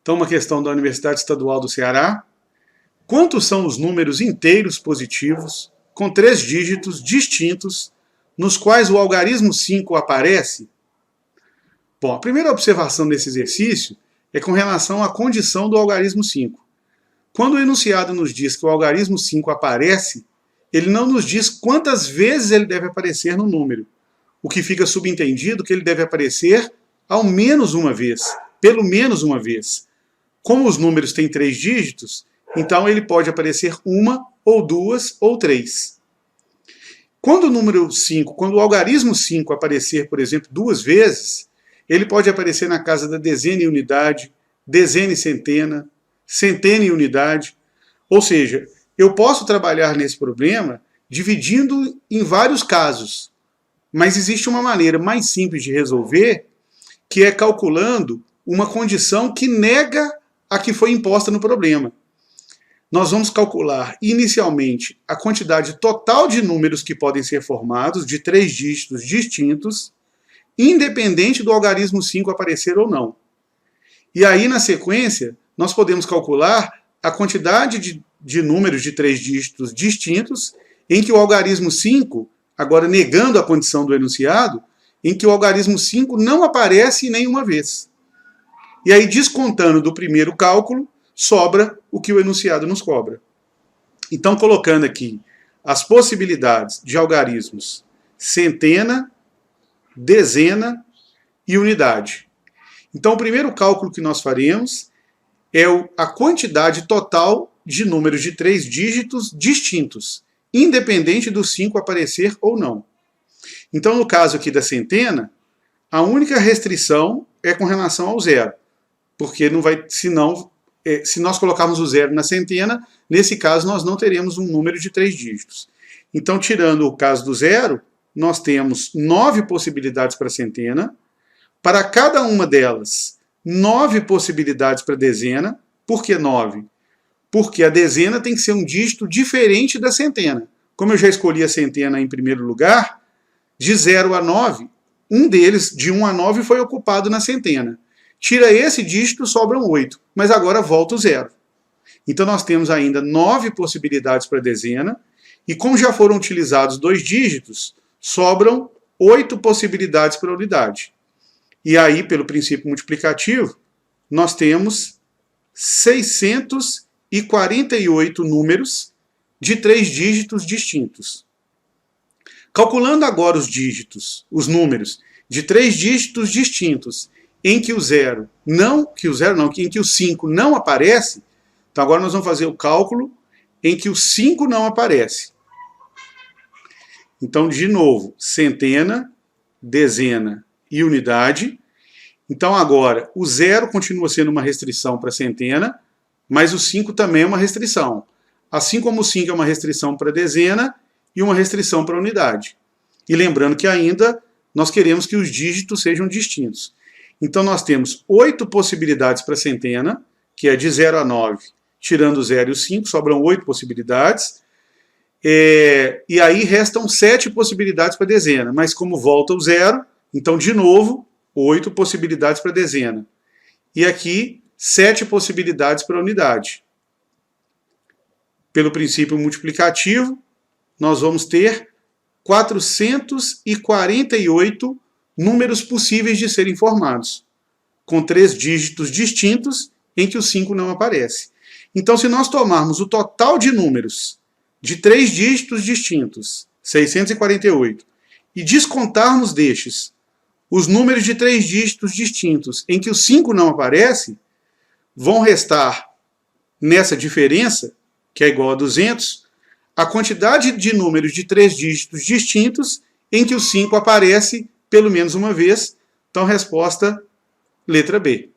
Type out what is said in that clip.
Então, uma questão da Universidade Estadual do Ceará. Quantos são os números inteiros positivos com 3 dígitos distintos nos quais o algarismo 5 aparece? Bom, a primeira observação desse exercício é com relação à condição do algarismo 5. Quando o enunciado nos diz que o algarismo 5 aparece, ele não nos diz quantas vezes ele deve aparecer no número, o que fica subentendido que ele deve aparecer ao menos uma vez, pelo menos uma vez. Como os números têm 3 dígitos, então ele pode aparecer uma, ou duas, ou 3. Quando o número 5, quando o algarismo 5 aparecer, por exemplo, 2 vezes, ele pode aparecer na casa da dezena e unidade, dezena e centena, centena e unidade. Ou seja, eu posso trabalhar nesse problema dividindo em vários casos. Mas existe uma maneira mais simples de resolver, que é calculando uma condição que nega a que foi imposta no problema. Nós vamos calcular inicialmente a quantidade total de números que podem ser formados, de 3 dígitos distintos, independente do algarismo 5 aparecer ou não. E aí, na sequência, nós podemos calcular a quantidade de números de 3 dígitos distintos em que o algarismo 5, agora negando a condição do enunciado, em que o algarismo 5 não aparece nenhuma vez. E aí, descontando do primeiro cálculo, sobra o que o enunciado nos cobra. Então, colocando aqui as possibilidades de algarismos centena, dezena e unidade. Então, o primeiro cálculo que nós faremos é a quantidade total de números de 3 dígitos distintos, independente do 5 aparecer ou não. Então, no caso aqui da centena, a única restrição é com relação ao zero, porque não vai, senão, se nós colocarmos o zero na centena, nesse caso nós não teremos um número de 3 dígitos. Então, tirando o caso do zero, nós temos 9 possibilidades para a centena. Para cada uma delas, 9 possibilidades para a dezena. Por que 9? Porque a dezena tem que ser um dígito diferente da centena. Como eu já escolhi a centena em primeiro lugar, de 0 a 9, um deles, de 1 a 9, foi ocupado na centena. Tira esse dígito, sobram 8, mas agora volta o zero. Então nós temos ainda 9 possibilidades para a dezena, e como já foram utilizados 2 dígitos, sobram 8 possibilidades para a unidade. E aí, pelo princípio multiplicativo, nós temos 648 números de 3 dígitos distintos. Calculando agora os dígitos, os números de 3 dígitos distintos, em que o 5 não aparece, então agora nós vamos fazer o cálculo em que o 5 não aparece. Então, de novo, centena, dezena e unidade. Então, agora, o 0 continua sendo uma restrição para a centena, mas o 5 também é uma restrição. Assim como o 5 é uma restrição para a dezena e uma restrição para a unidade. E lembrando que ainda nós queremos que os dígitos sejam distintos. Então, nós temos 8 possibilidades para a centena, que é de 0 a 9, tirando o 0 e o 5, sobram 8 possibilidades. E aí restam 7 possibilidades para a dezena, mas como volta o 0, então, de novo, 8 possibilidades para a dezena. E aqui, 7 possibilidades para a unidade. Pelo princípio multiplicativo, nós vamos ter 448 números possíveis de serem formados, com 3 dígitos distintos em que o 5 não aparece. Então, se nós tomarmos o total de números de 3 dígitos distintos, 648, e descontarmos destes os números de 3 dígitos distintos em que o 5 não aparece, vão restar, nessa diferença, que é igual a 200, a quantidade de números de 3 dígitos distintos em que o 5 aparece pelo menos uma vez. Então, resposta letra B.